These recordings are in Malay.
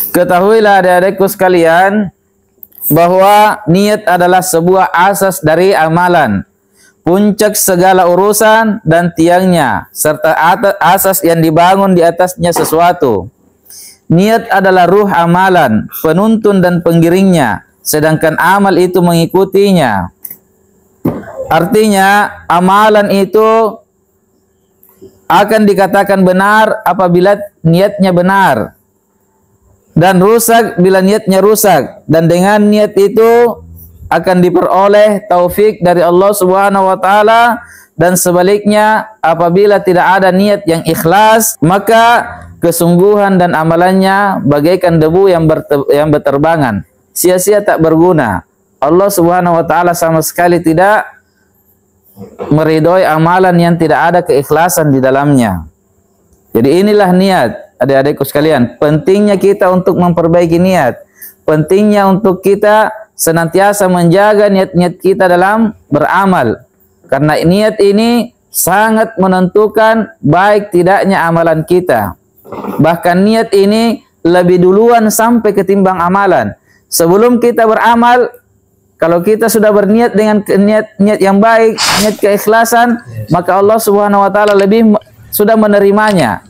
Ketahuilah adik-adikku sekalian bahwa niat adalah sebuah asas dari amalan, puncak segala urusan dan tiangnya, serta asas yang dibangun di atasnya sesuatu. Niat adalah ruh amalan, penuntun dan penggiringnya, sedangkan amal itu mengikutinya. Artinya, amalan itu akan dikatakan benar apabila niatnya benar, dan rusak bila niatnya rusak, dan dengan niat itu akan diperoleh taufik dari Allah Subhanahu wa taala, dan sebaliknya apabila tidak ada niat yang ikhlas, maka kesungguhan dan amalannya bagaikan debu yang berterbangan, sia-sia tak berguna. Allah Subhanahu wa taala sama sekali tidak meridhoi amalan yang tidak ada keikhlasan di dalamnya. Jadi inilah niat, adik-adikku sekalian. Pentingnya kita untuk memperbaiki niat. Pentingnya untuk kita senantiasa menjaga niat-niat kita dalam beramal. Karena niat ini sangat menentukan baik tidaknya amalan kita. Bahkan niat ini lebih duluan sampai ketimbang amalan. Sebelum kita beramal, kalau kita sudah berniat dengan niat yang baik, niat keikhlasan, maka Allah Subhanahu wa taala sudah menerimanya.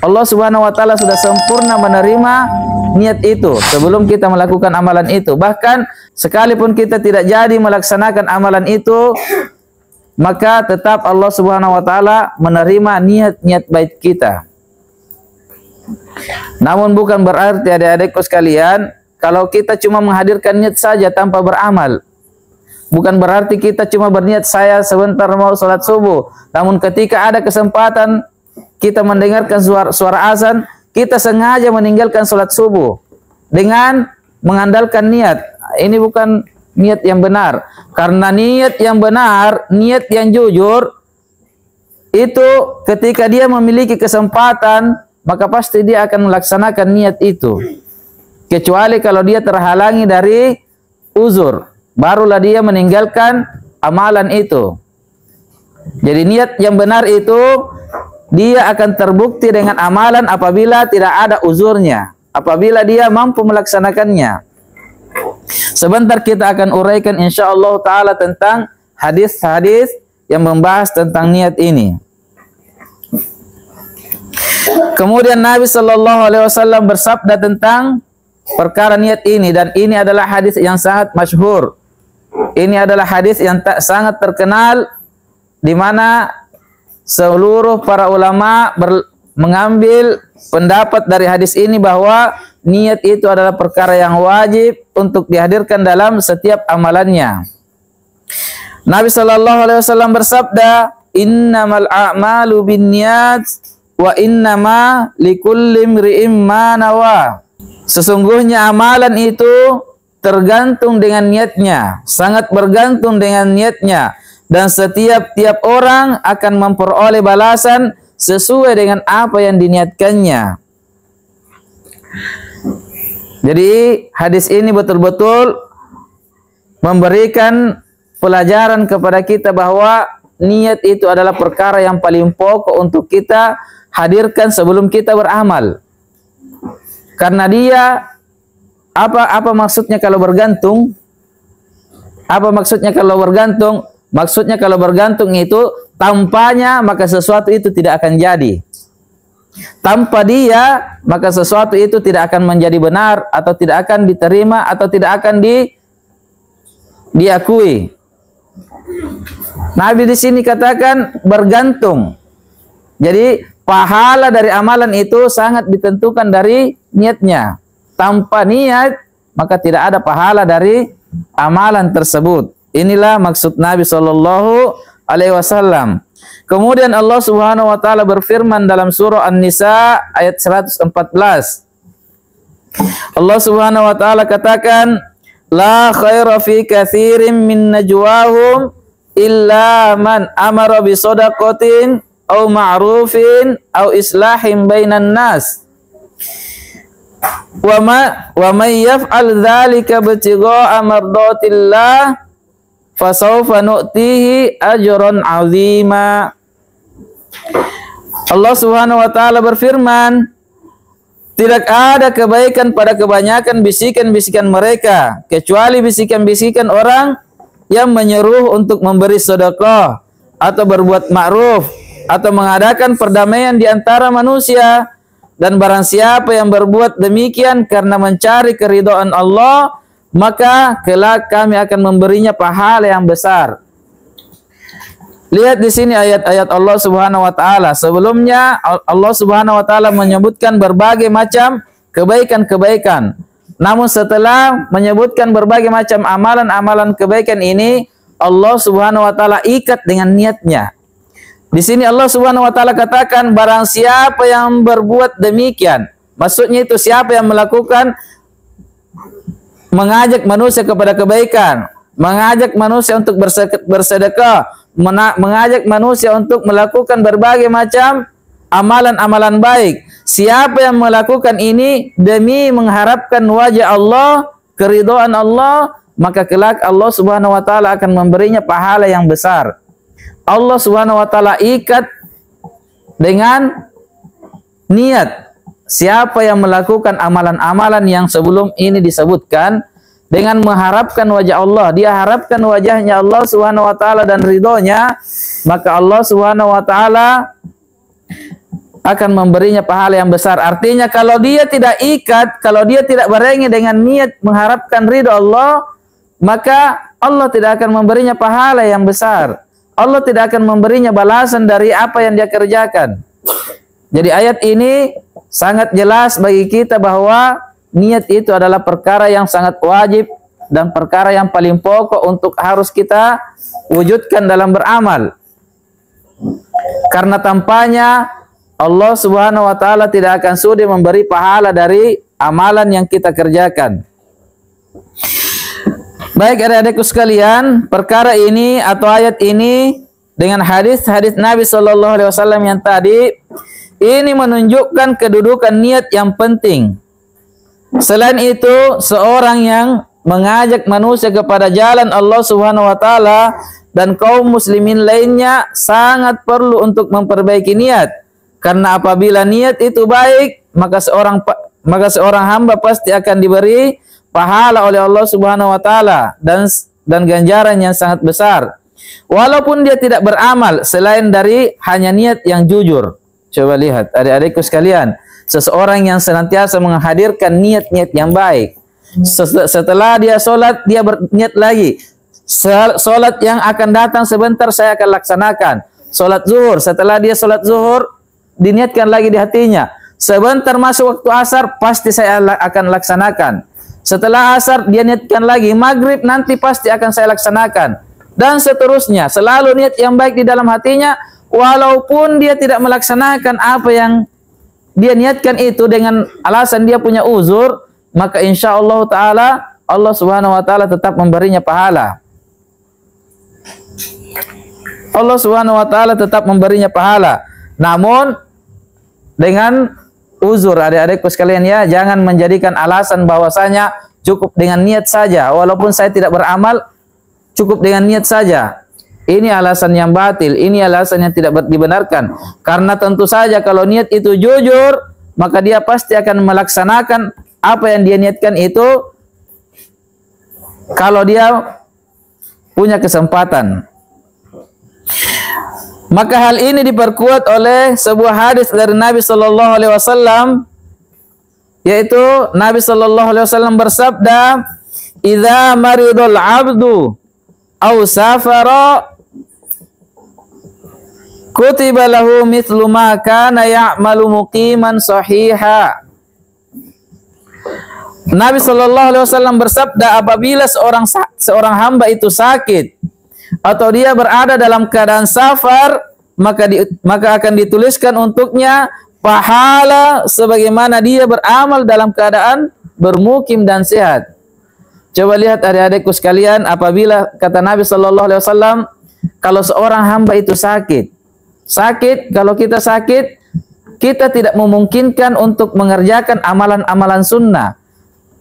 Allah Subhanahu wa taala sudah sempurna menerima niat itu sebelum kita melakukan amalan itu. Bahkan sekalipun kita tidak jadi melaksanakan amalan itu, maka tetap Allah Subhanahu wa taala menerima niat-niat baik kita. Namun bukan berarti adik-adikku sekalian, kalau kita cuma menghadirkan niat saja tanpa beramal. Bukan berarti kita cuma berniat saya sebentar mau sholat subuh, namun ketika ada kesempatan kita mendengarkan suara azan, kita sengaja meninggalkan sholat subuh dengan mengandalkan niat. Ini bukan niat yang benar. Karena niat yang benar, niat yang jujur, itu ketika dia memiliki kesempatan, maka pasti dia akan melaksanakan niat itu. Kecuali kalau dia terhalangi dari uzur, barulah dia meninggalkan amalan itu. Jadi niat yang benar itu dia akan terbukti dengan amalan apabila tidak ada uzurnya, apabila dia mampu melaksanakannya. Sebentar kita akan uraikan insyaallah taala tentang hadis-hadis yang membahas tentang niat ini. Kemudian Nabi sallallahu alaihi wasallam bersabda tentang perkara niat ini, dan ini adalah hadis yang sangat masyhur. Ini adalah hadis yang sangat terkenal, di mana seluruh para ulama mengambil pendapat dari hadis ini bahwa niat itu adalah perkara yang wajib untuk dihadirkan dalam setiap amalannya. Nabi sallallahu alaihi wasallam bersabda, "Innamal a'malu binniyat wa innama likulli imri'in ma nawa." Sesungguhnya amalan itu tergantung dengan niatnya, sangat bergantung dengan niatnya, dan setiap orang akan memperoleh balasan sesuai dengan apa yang diniatkannya. Jadi hadis ini betul-betul memberikan pelajaran kepada kita bahwa niat itu adalah perkara yang paling pokok untuk kita hadirkan sebelum kita beramal. Karena dia apa maksudnya kalau bergantung? Apa maksudnya kalau bergantung? Maksudnya kalau bergantung itu tanpanya maka sesuatu itu tidak akan jadi. Tanpa dia maka sesuatu itu tidak akan menjadi benar, atau tidak akan diterima, atau tidak akan diakui. Nabi di sini katakan bergantung. Jadi pahala dari amalan itu sangat ditentukan dari niatnya. Tanpa niat maka tidak ada pahala dari amalan tersebut. Inilah maksud Nabi sallallahu alaihi wasallam. Kemudian Allah Subhanahu wa taala berfirman dalam surah An-Nisa ayat 114. Allah Subhanahu wa taala katakan, "La khaira fi katsirin min najwahum illa man amara bi shadaqatin aw ma'rufin aw islahin bainan nas. Wa may yaf'al dzalika ibtigha'a mardatillah fasawfa nu'tihi ajran 'azima." Allah Subhanahu wa taala berfirman, tidak ada kebaikan pada kebanyakan bisikan-bisikan mereka, kecuali bisikan-bisikan orang yang menyeru untuk memberi sedekah atau berbuat ma'ruf atau mengadakan perdamaian di antara manusia. Dan barang siapa yang berbuat demikian karena mencari keridhaan Allah, maka kelak kami akan memberinya pahala yang besar. Lihat di sini ayat-ayat Allah Subhanahu wa taala. Sebelumnya Allah Subhanahu wa taala menyebutkan berbagai macam kebaikan-kebaikan. Namun setelah menyebutkan berbagai macam amalan-amalan kebaikan ini, Allah Subhanahu wa taala ikat dengan niatnya. Di sini Allah Subhanahu wa taala katakan barang siapa yang berbuat demikian. Maksudnya itu siapa yang melakukan mengajak manusia kepada kebaikan, mengajak manusia untuk bersedekah, mengajak manusia untuk melakukan berbagai macam amalan-amalan baik. Siapa yang melakukan ini demi mengharapkan wajah Allah, keridhaan Allah, maka kelak Allah Subhanahu wa taala akan memberinya pahala yang besar. Allah Subhanahu wa taala ikat dengan niat. Siapa yang melakukan amalan-amalan yang sebelum ini disebutkan dengan mengharapkan wajah Allah, dia harapkan wajahnya Allah Subhanahu wa taala dan ridhonya, maka Allah Subhanahu wa taala akan memberinya pahala yang besar. Artinya kalau dia tidak ikat, kalau dia tidak berengi dengan niat mengharapkan ridho Allah, maka Allah tidak akan memberinya pahala yang besar. Allah tidak akan memberinya balasan dari apa yang dia kerjakan. Jadi ayat ini sangat jelas bagi kita bahwa niat itu adalah perkara yang sangat wajib dan perkara yang paling pokok untuk harus kita wujudkan dalam beramal. Karena tanpanya Allah Subhanahu wa taala tidak akan sudi memberi pahala dari amalan yang kita kerjakan. Baik adik-adikku sekalian, perkara ini atau ayat ini dengan hadis-hadis Nabi sallallahu alaihi wasallam yang tadi ini menunjukkan kedudukan niat yang penting. Selain itu, seorang yang mengajak manusia kepada jalan Allah Subhanahu wa taala dan kaum muslimin lainnya sangat perlu untuk memperbaiki niat. Karena apabila niat itu baik, maka seorang hamba pasti akan diberi pahala oleh Allah Subhanahu wa taala dan ganjaran yang sangat besar. Walaupun dia tidak beramal selain dari hanya niat yang jujur. Coba lihat adik-adikku sekalian, seseorang yang senantiasa menghadirkan niat-niat yang baik. Setelah dia sholat, dia berniat lagi. Sholat yang akan datang sebentar saya akan laksanakan. Sholat zuhur, setelah dia sholat zuhur, diniatkan lagi di hatinya. Sebentar masuk waktu asar, pasti saya akan laksanakan. Setelah asar, dia niatkan lagi. Maghrib nanti pasti akan saya laksanakan. Dan seterusnya, selalu niat yang baik di dalam hatinya, walaupun dia tidak melaksanakan apa yang dia niatkan itu dengan alasan dia punya uzur, maka insya Allah Ta'ala, Allah Subhanahu wa Ta'ala tetap memberinya pahala. Allah Subhanahu wa Ta'ala tetap memberinya pahala. Namun, dengan uzur adik-adikku sekalian ya, jangan menjadikan alasan bahwasanya cukup dengan niat saja. Walaupun saya tidak beramal, cukup dengan niat saja. Ini alasan yang batil, ini alasan yang tidak dibenarkan. Karena tentu saja kalau niat itu jujur, maka dia pasti akan melaksanakan apa yang dia niatkan itu kalau dia punya kesempatan. Maka hal ini diperkuat oleh sebuah hadis dari Nabi sallallahu alaihi wasallam, yaitu Nabi sallallahu alaihi wasallam bersabda, "Idza maridul 'abdu aw safara kutiba lahu mithlu ma kana ya'malu muqiman sahiha." Nabi sallallahu alaihi wasallam bersabda, apabila seorang hamba itu sakit atau dia berada dalam keadaan safar, maka akan dituliskan untuknya pahala sebagaimana dia beramal dalam keadaan bermukim dan sehat. Coba lihat adik-adikku sekalian, apabila kata Nabi sallallahu alaihi wasallam, kalau seorang hamba itu sakit, kalau kita sakit, kita tidak memungkinkan untuk mengerjakan amalan-amalan sunnah.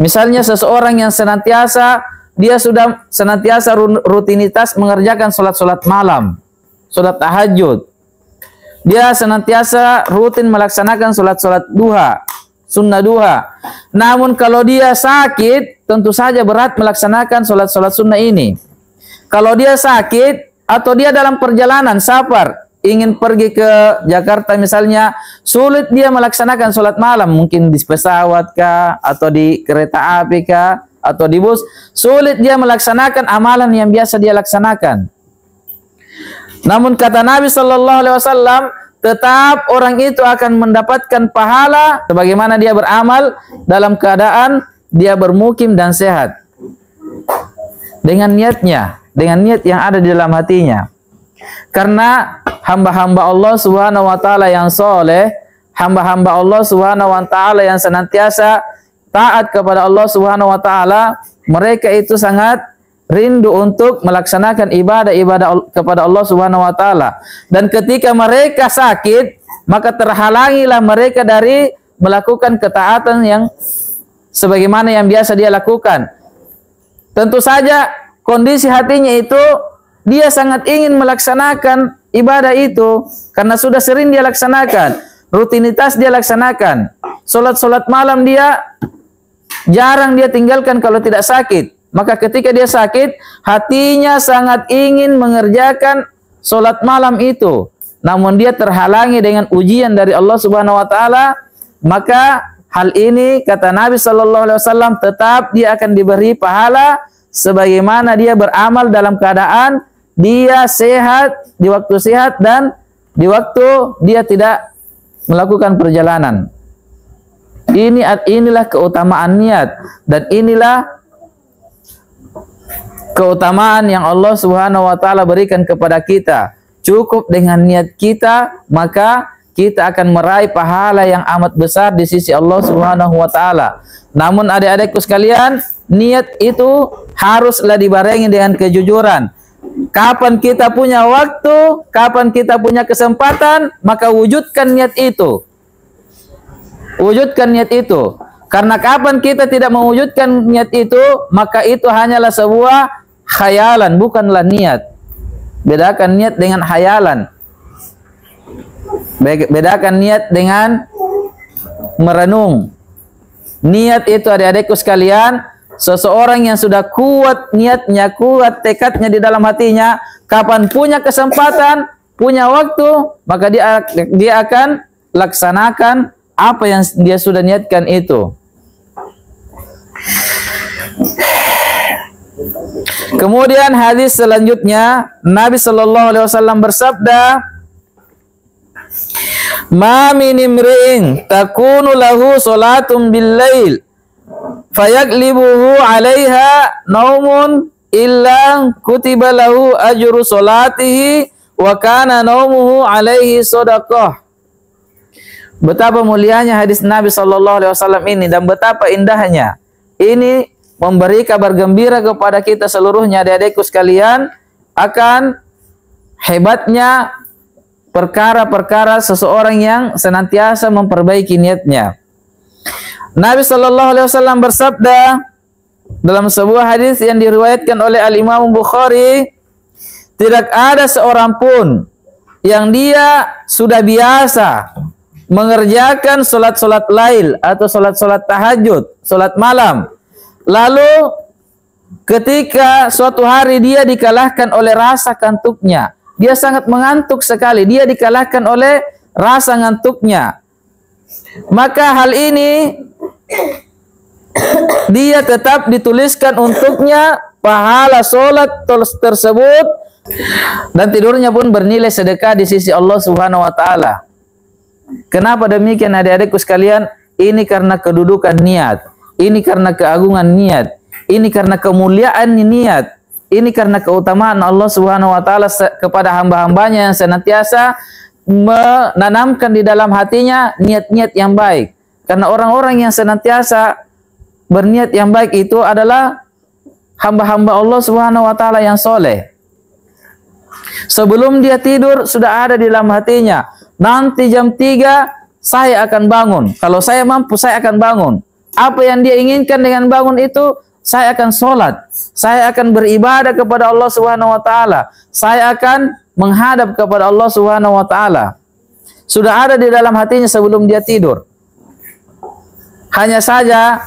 Misalnya seseorang yang dia sudah senantiasa rutinitas mengerjakan sholat-sholat malam, sholat tahajud. dia senantiasa rutin melaksanakan sholat duha, sunnah duha. Namun kalau dia sakit, tentu saja berat melaksanakan sholat sunnah ini. Kalau dia sakit atau dia dalam perjalanan safar, ingin pergi ke Jakarta misalnya, sulit dia melaksanakan sholat malam, mungkin di pesawat kah, atau di kereta api kah, atau di bus, sulit dia melaksanakan amalan yang biasa dia laksanakan. Namun kata Nabi Shallallahu Alaihi Wasallam, tetap orang itu akan mendapatkan pahala sebagaimana dia beramal dalam keadaan dia bermukim dan sehat. Dengan niatnya, dengan niat yang ada di dalam hatinya. Karena hamba-hamba Allah Subhanahu wa taala yang soleh, hamba-hamba Allah Subhanahu wa taala yang senantiasa taat kepada Allah Subhanahu wa taala, mereka itu sangat rindu untuk melaksanakan ibadah-ibadah kepada Allah Subhanahu wa taala. Dan ketika mereka sakit, maka terhalangilah mereka dari melakukan ketaatan yang sebagaimana yang biasa dia lakukan. Tentu saja kondisi hatinya itu dia sangat ingin melaksanakan ibadah itu karena sudah sering dia laksanakan, rutinitas dia laksanakan. Salat malam dia jarang dia tinggalkan kalau tidak sakit. Maka ketika dia sakit, hatinya sangat ingin mengerjakan sholat malam itu. Namun dia terhalangi dengan ujian dari Allah Subhanahu wa taala, maka hal ini kata Nabi Shallallahu Alaihi Wasallam tetap dia akan diberi pahala sebagaimana dia beramal dalam keadaan dia sehat, di waktu sehat dan di waktu dia tidak melakukan perjalanan. Inilah keutamaan niat dan inilah keutamaan yang Allah Subhanahu wa taala berikan kepada kita. Cukup dengan niat kita, maka kita akan meraih pahala yang amat besar di sisi Allah Subhanahu wa taala. Namun adik-adikku sekalian, niat itu haruslah dibarengi dengan kejujuran. Kapan kita punya waktu, kapan kita punya kesempatan, maka wujudkan niat itu. Wujudkan niat itu. Karena kapan kita tidak mewujudkan niat itu, maka itu hanyalah sebuah khayalan, bukanlah niat. Bedakan niat dengan khayalan. Bedakan niat dengan merenung. Niat itu adik-adikku sekalian, seseorang yang sudah kuat niatnya, kuat tekadnya di dalam hatinya, kapan punya kesempatan, punya waktu, maka dia akan laksanakan apa yang dia sudah niatkan itu. Kemudian hadis selanjutnya, Nabi Shallallahu Alaihi Wasallam bersabda, "Ma min imri'in takunu lahu salatum bil-lail, fayaglibuhu 'alaiha naumun illa kutiba lahu ajru salatihi wa kana naumuhu 'alaihi shadaqah." Betapa mulianya hadis Nabi Shallallahu Alaihi Wasallam ini dan betapa indahnya. Ini memberi kabar gembira kepada kita seluruhnya adik-adikku sekalian akan hebatnya perkara-perkara seseorang yang senantiasa memperbaiki niatnya. Nabi Shallallahu Alaihi Wasallam bersabda dalam sebuah hadis yang diriwayatkan oleh Al-Imam Bukhari, tidak ada seorang pun yang dia sudah biasa mengerjakan solat lail atau solat tahajud, solat malam. Lalu ketika suatu hari dia dikalahkan oleh rasa kantuknya, dia sangat mengantuk sekali, dia dikalahkan oleh rasa ngantuknya, maka hal ini dia tetap dituliskan untuknya pahala solat tersebut dan tidurnya pun bernilai sedekah di sisi Allah Subhanahu wa taala. Kenapa demikian adik-adikku sekalian? Ini karena kedudukan niat. Ini karena keagungan niat. Ini karena kemuliaan niat. Ini karena keutamaan Allah Subhanahu wa taala kepada hamba-hambanya yang senantiasa menanamkan di dalam hatinya niat-niat yang baik. Karena orang-orang yang senantiasa berniat yang baik itu adalah hamba-hamba Allah Subhanahu wa taala yang soleh. Sebelum dia tidur sudah ada di dalam hatinya, nanti jam 3 saya akan bangun. Kalau saya mampu saya akan bangun. Apa yang dia inginkan dengan bangun itu, saya akan sholat, saya akan beribadah kepada Allah Subhanahu wa taala, saya akan menghadap kepada Allah Subhanahu wa taala. sudah ada di dalam hatinya sebelum dia tidur. Hanya saja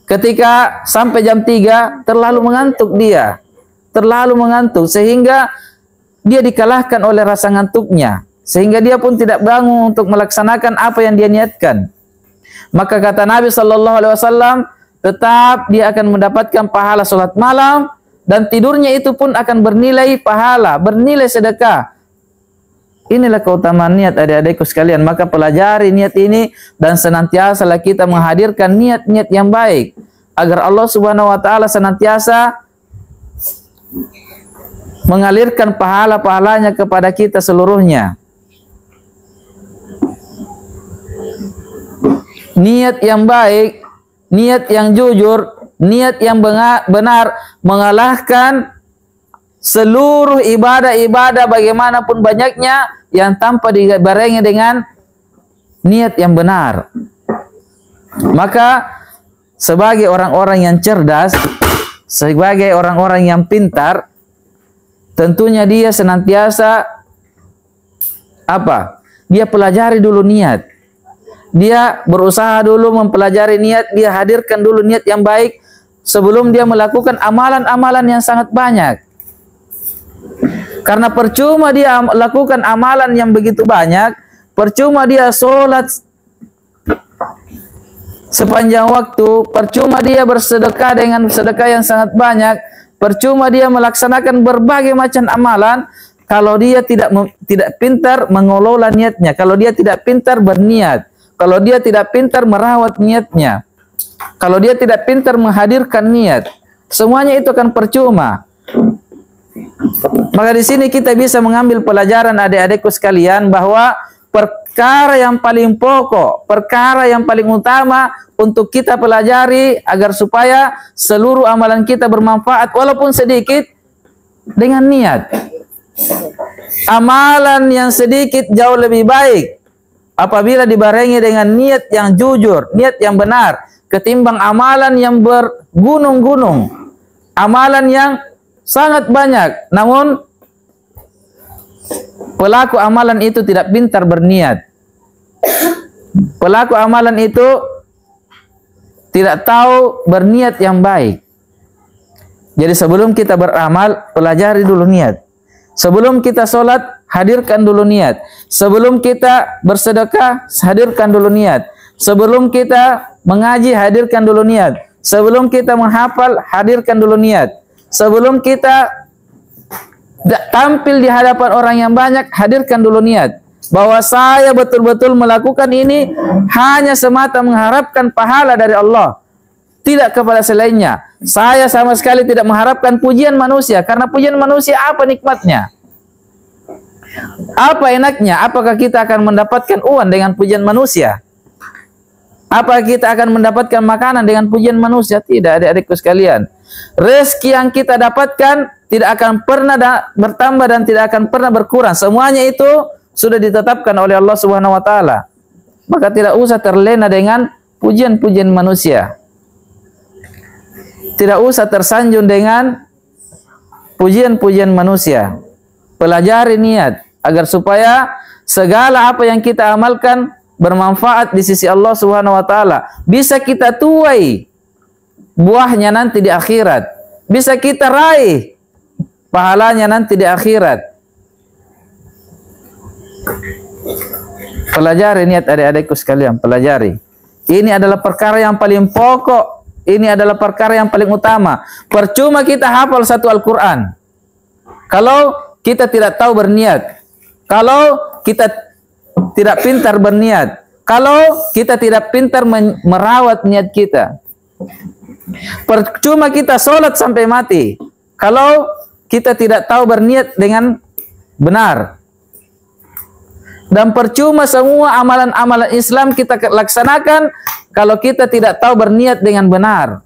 ketika sampai jam 3 terlalu mengantuk dia. Terlalu mengantuk sehingga dia dikalahkan oleh rasa ngantuknya. Sehingga dia pun tidak bangun untuk melaksanakan apa yang dia niatkan. Maka kata Nabi SAW, tetap dia akan mendapatkan pahala sholat malam. Dan tidurnya itu pun akan bernilai pahala, bernilai sedekah. Inilah keutamaan niat adik-adikku sekalian. Maka pelajari niat ini dan senantiasalah kita menghadirkan niat-niat yang baik. Agar Allah Subhanahu wa ta'ala senantiasa mengalirkan pahala-pahalanya kepada kita seluruhnya. Niat yang baik, niat yang jujur, niat yang benar mengalahkan seluruh ibadah-ibadah bagaimanapun banyaknya yang tanpa dibarengi dengan niat yang benar. Maka sebagai orang-orang yang cerdas, sebagai orang-orang yang pintar, tentunya dia senantiasa apa? Dia pelajari dulu niat. Dia berusaha dulu mempelajari niat, dia hadirkan dulu niat yang baik sebelum dia melakukan amalan-amalan yang sangat banyak. Karena percuma dia lakukan amalan yang begitu banyak, percuma dia sholat sepanjang waktu, percuma dia bersedekah dengan sedekah yang sangat banyak, percuma dia melaksanakan berbagai macam amalan kalau dia tidak pintar mengelola niatnya, kalau dia tidak pintar berniat, kalau dia tidak pintar merawat niatnya, kalau dia tidak pintar menghadirkan niat, semuanya itu akan percuma. Maka di sini kita bisa mengambil pelajaran adik-adikku sekalian bahwa perkara yang paling pokok, perkara yang paling utama untuk kita pelajari agar supaya seluruh amalan kita bermanfaat walaupun sedikit dengan niat. Amalan yang sedikit jauh lebih baik apabila dibarengi dengan niat yang jujur, niat yang benar, ketimbang amalan yang bergunung-gunung, amalan yang sangat banyak, namun pelaku amalan itu tidak pintar berniat. Pelaku amalan itu tidak tahu berniat yang baik. Jadi sebelum kita beramal, pelajari dulu niat. Sebelum kita sholat, hadirkan dulu niat. Sebelum kita bersedekah, hadirkan dulu niat. Sebelum kita mengaji, hadirkan dulu niat. Sebelum kita menghafal, hadirkan dulu niat. Sebelum kita tampil di hadapan orang yang banyak, hadirkan dulu niat. Bahwa saya betul-betul melakukan ini hanya semata mengharapkan pahala dari Allah. Tidak kepada selainnya. Saya sama sekali tidak mengharapkan pujian manusia. Karena pujian manusia apa nikmatnya? Apa enaknya? Apakah kita akan mendapatkan uang dengan pujian manusia? Apakah kita akan mendapatkan makanan dengan pujian manusia? Tidak, adik-adikku sekalian. Rezeki yang kita dapatkan tidak akan pernah bertambah dan tidak akan pernah berkurang. Semuanya itu sudah ditetapkan oleh Allah Subhanahu wa taala. Maka tidak usah terlena dengan pujian-pujian manusia. Tidak usah tersanjung dengan pujian-pujian manusia. Pelajari niat agar supaya segala apa yang kita amalkan bermanfaat di sisi Allah Subhanahu wa taala. Bisa kita tuai buahnya nanti di akhirat. Bisa kita raih pahalanya nanti di akhirat. Pelajari niat adik-adikku sekalian, pelajari. Ini adalah perkara yang paling pokok. Ini adalah perkara yang paling utama. Percuma kita hafal satu Al-Quran kalau kita tidak tahu berniat. Kalau kita tidak pintar berniat. Kalau kita tidak pintar merawat niat kita. Percuma kita sholat sampai mati kalau kita tidak tahu berniat dengan benar. Dan percuma semua amalan-amalan Islam kita laksanakan kalau kita tidak tahu berniat dengan benar.